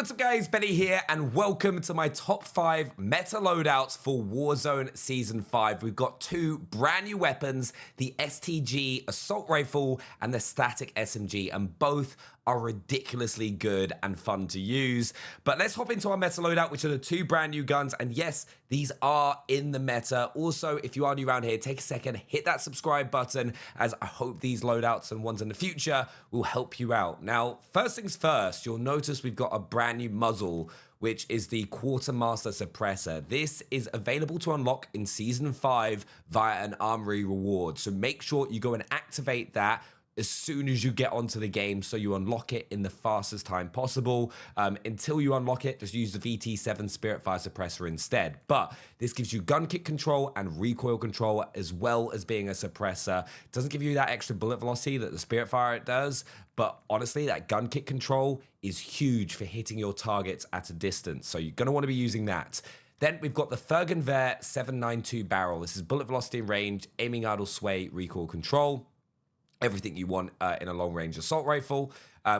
what's up guys, Benny here and welcome to my top 5 meta loadouts for Warzone Season 5. We've got two brand new weapons, the STG Assault Rifle and the Static SMG, and both are ridiculously good and fun to use. But let's hop into our meta loadout, which are the two brand new guns, and yes, these are in the meta. Also, if you are new around here, take a second, hit that subscribe button, as I hope these loadouts and ones in the future will help you out. Now, first things first, you'll notice we've got a brand new muzzle, which is the Quartermaster Suppressor. This is available to unlock in Season 5 via an Armory reward, so make sure you go and activate that as soon as you get onto the game, so you unlock it in the fastest time possible. Until you unlock it, just use the VT7 Spirit Fire Suppressor instead. But this gives you gun kick control and recoil control, as well as being a suppressor. It doesn't give you that extra bullet velocity that the Spirit Fire does, but honestly, that gun kick control is huge for hitting your targets at a distance, so you're going to want to be using that. Then we've got the Fergenwehr 792 barrel. This is bullet velocity and range, aiming idle sway, recoil control. Everything you want in a long-range assault rifle.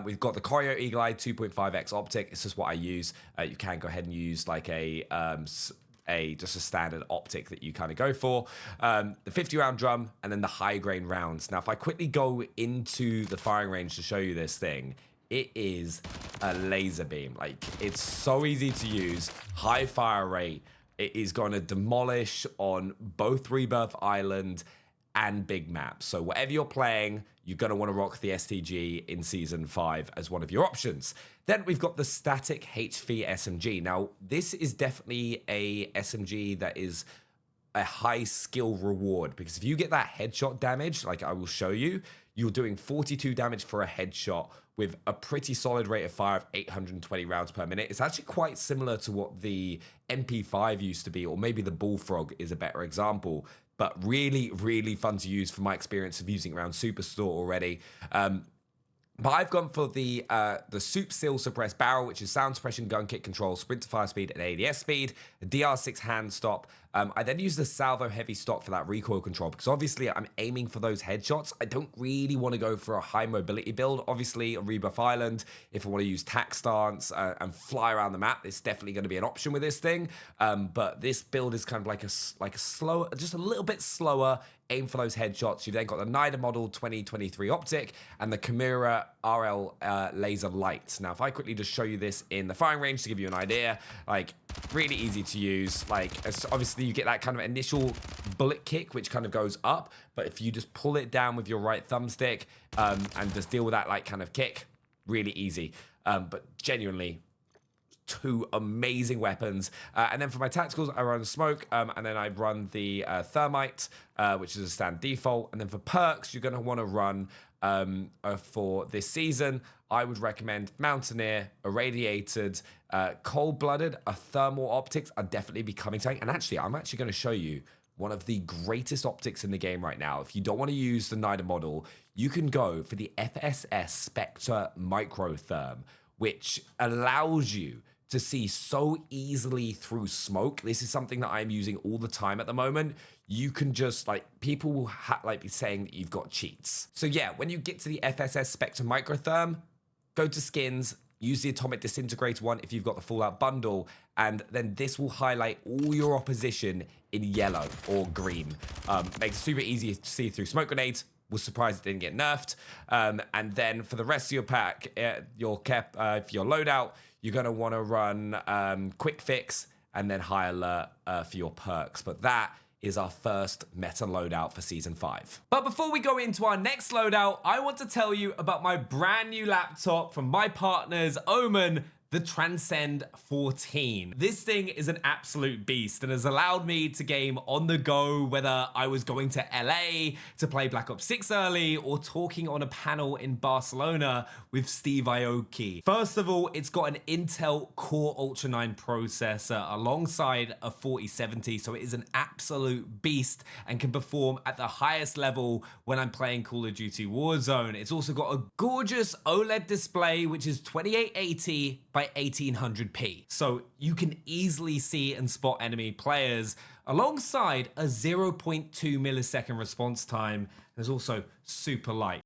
We've got the Corio Eagle Eye 2.5x optic. It's just what I use. You can go ahead and use like just a standard optic that you kind of go for. The 50-round drum, and then the high-grain rounds. Now, if I quickly go into the firing range to show you this thing, it is a laser beam. Like, it's so easy to use, high fire rate. It is going to demolish on both Rebirth Island and big maps. So whatever you're playing, you're going to want to rock the STG in Season 5 as one of your options. Then we've got the Static-HV SMG. Now, this is definitely a SMG that is a high skill reward, because if you get that headshot damage, like I will show you, you're doing 42 damage for a headshot with a pretty solid rate of fire of 820 rounds per minute. It's actually quite similar to what the MP5 used to be, or maybe the Bullfrog is a better example. But really, really fun to use from my experience of using it around Superstore already. But I've gone for the Soup Seal Suppressed Barrel, which is sound suppression, gun kick control, sprint to fire speed, and ADS speed. A DR6 hand stop. I then use the Salvo Heavy Stock for that recoil control, because obviously I'm aiming for those headshots. I don't really want to go for a high mobility build. Obviously, on Rebirth Island, if I want to use tack stance and fly around the map, it's definitely going to be an option with this thing. But this build is kind of like a slower, just a little bit slower, aim for those headshots. You've then got the NIDA Model 2023 optic and the Chimera RL laser light. Now, if I quickly just show you this in the firing range to give you an idea, like, really easy to use. Like, obviously you get that kind of initial bullet kick, which kind of goes up, but if you just pull it down with your right thumbstick and just deal with that like kind of kick, really easy. But genuinely, two amazing weapons. And then for my tacticals, I run smoke, and then I run the thermite, which is a standard default. And then for perks, you're going to want to run for this season, I would recommend Mountaineer, Irradiated, Cold-Blooded, a Thermal Optics are definitely be coming to. And actually, I'm actually going to show you one of the greatest optics in the game right now. If you don't want to use the NIDA model, you can go for the FSS Spectre Microtherm, which allows you to see so easily through smoke. This is something that I'm using all the time at the moment. You can just, like, people will be saying that you've got cheats. So yeah, when you get to the FSS Spectre Microtherm, go to skins, use the Atomic Disintegrator one if you've got the Fallout bundle, and then this will highlight all your opposition in yellow or green. Makes it super easy to see through smoke grenades. Was surprised it didn't get nerfed. And then for the rest of your pack, for your loadout, you're going to want to run Quick Fix and then High Alert for your perks. But that is our first meta loadout for Season 5. But before we go into our next loadout, I want to tell you about my brand new laptop from my partners, Omen, the Transcend 14. This thing is an absolute beast and has allowed me to game on the go, whether I was going to LA to play Black Ops 6 early or talking on a panel in Barcelona with Steve Aoki. First of all, it's got an Intel Core Ultra 9 processor alongside a 4070, so it is an absolute beast and can perform at the highest level when I'm playing Call of Duty Warzone. It's also got a gorgeous OLED display, which is 2880 by 1800p, so you can easily see and spot enemy players, alongside a 0.2 millisecond response time. It's also super light.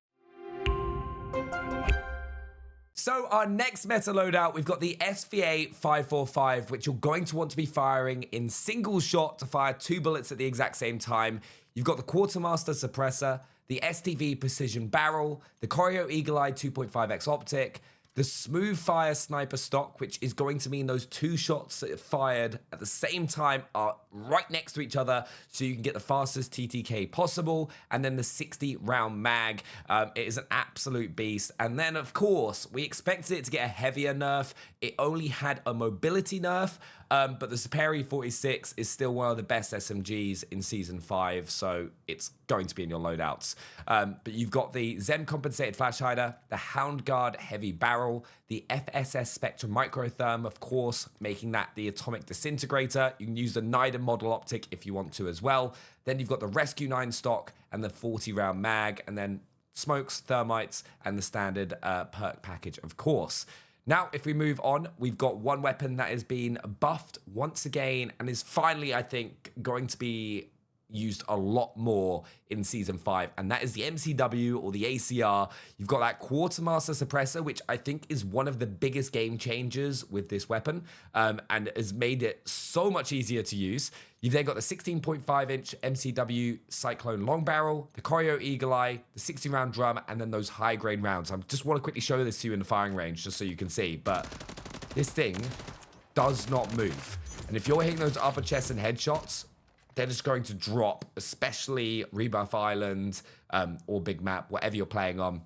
So our next meta loadout, we've got the SVA-545, which you're going to want to be firing in single shot to fire 2 bullets at the exact same time. You've got the Quartermaster Suppressor, the STV Precision Barrel, the Choreo Eagle Eye 2.5x Optic, the Smooth Fire Sniper Stock, which is going to mean those 2 shots that are fired at the same time are right next to each other, so you can get the fastest TTK possible, and then the 60-round mag. It is an absolute beast. And then, of course, we expected it to get a heavier nerf. It only had a mobility nerf, but the STG-44 is still one of the best SMGs in Season 5, so it's going to be in your loadouts. But you've got the Zen Compensated Flash Hider, the Hound Guard Heavy Barrel, the FSS Spectrum Microtherm, of course, making that the Atomic Disintegrator. You can use the Nida Model Optic if you want to as well. Then you've got the Rescue 9 stock and the 40-round mag, and then smokes, thermites, and the standard perk package, of course. Now, if we move on, we've got one weapon that has been buffed once again and is finally, I think, going to be used a lot more in Season 5, and that is the MCW or the ACR. You've got that Quartermaster Suppressor, which I think is one of the biggest game changers with this weapon, and has made it so much easier to use. You've then got the 16.5-inch MCW Cyclone Long Barrel, the Choreo Eagle Eye, the 60-round drum, and then those high-grade rounds. I just want to quickly show this to you in the firing range, just so you can see, but this thing does not move. And if you're hitting those upper chest and headshots, they're just going to drop, especially Rebuff Island or Big Map, whatever you're playing on.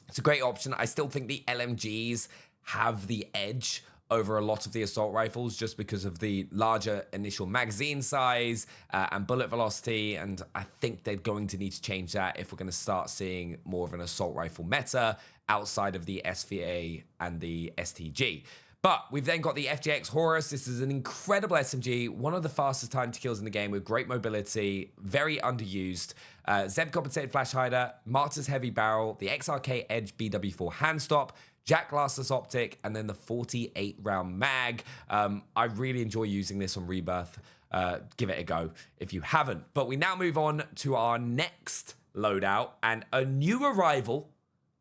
It's a great option. I still think the LMGs have the edge over a lot of the assault rifles just because of the larger initial magazine size and bullet velocity, and I think they're going to need to change that if we're going to start seeing more of an assault rifle meta outside of the SVA and the STG. But we've then got the FGX Horus. This is an incredible SMG, one of the fastest time to kills in the game with great mobility, very underused. Zeb Compensated Flash Hider, Martyr's Heavy Barrel, the XRK Edge BW4 Hand Stop, Jack Glassless Optic, and then the 48-round mag. I really enjoy using this on Rebirth. Give it a go if you haven't. But we now move on to our next loadout and a new arrival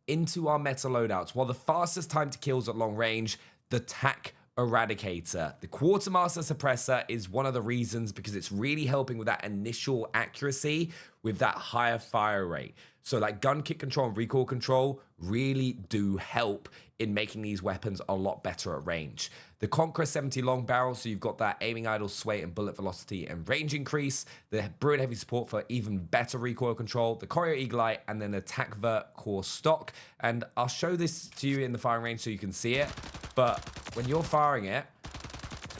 into our meta loadouts. While the fastest time to kills at long range, the TAC Eradicator. The Quartermaster Suppressor is one of the reasons because it's really helping with that initial accuracy with that higher fire rate. So like gun kick control and recoil control really do help in making these weapons a lot better at range. The Conqueror 70 long barrel, so you've got that aiming idle, sway, and bullet velocity and range increase. The Bruin heavy support for even better recoil control. The Choreo Eagle Eye, and then the TAC Vert core stock. And I'll show this to you in the firing range so you can see it. But when you're firing it,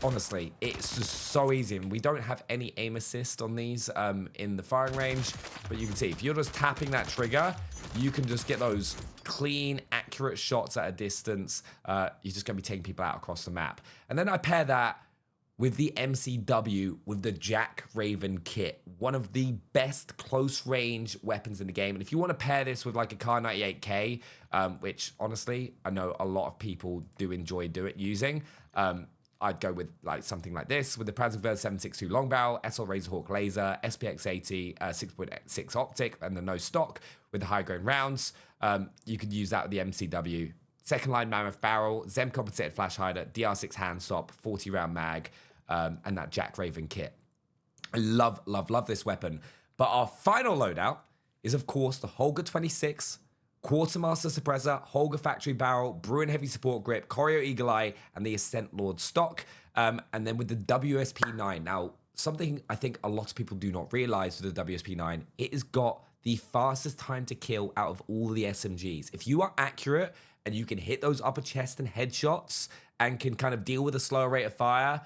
honestly, it's just so easy. And we don't have any aim assist on these in the firing range, but you can see if you're just tapping that trigger, you can just get those clean, accurate shots at a distance. You're just going to be taking people out across the map. And then I pair that with the MCW with the Jack Raven kit, one of the best close range weapons in the game. And if you want to pair this with like a Kar 98K, which honestly, I know a lot of people do enjoy using, I'd go with like something like this with the Prazivert 762 long barrel, SL Razorhawk laser, SPX 80 6.6 optic, and the no stock with the high grain rounds. You could use that with the MCW. Second line Mammoth barrel, Zem compensated flash hider, DR6 hand stop, 40 round mag, and that Jack Raven kit. I love, love, love this weapon. But our final loadout is of course the Holger 26. Quartermaster Suppressor, Holger Factory Barrel, Bruin Heavy Support Grip, Choreo Eagle Eye, and the Ascent Lord stock. And then with the WSP9. Now, something I think a lot of people do not realize with the WSP9, it has got the fastest time to kill out of all the SMGs. If you are accurate and you can hit those upper chest and headshots and can kind of deal with a slower rate of fire,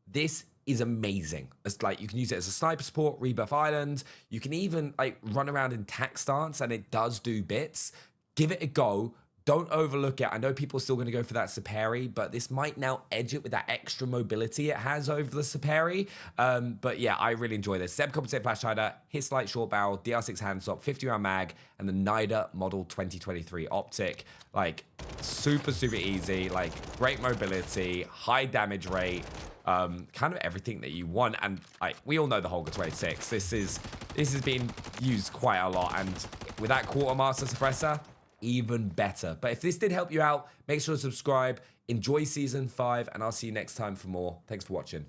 this is amazing. It's like you can use it as a sniper support, Rebuff Island. You can even like run around in tac stance and it does do bits. Give it a go. Don't overlook it. I know people are still going to go for that Saperi, but this might now edge it with that extra mobility it has over the Saperi. But yeah, I really enjoy this. Zeb Compensated Flash Hider, His Light Short Barrel, DR6 Hand Stop, 50 round mag, and the Nida Model 2023 Optic. Like super, super easy. Like great mobility, high damage rate. Kind of everything that you want, and we all know the Holger 26. This has been used quite a lot, and with that Quartermaster Suppressor, even better. But if this did help you out, make sure to subscribe. Enjoy Season 5, and I'll see you next time for more. Thanks for watching.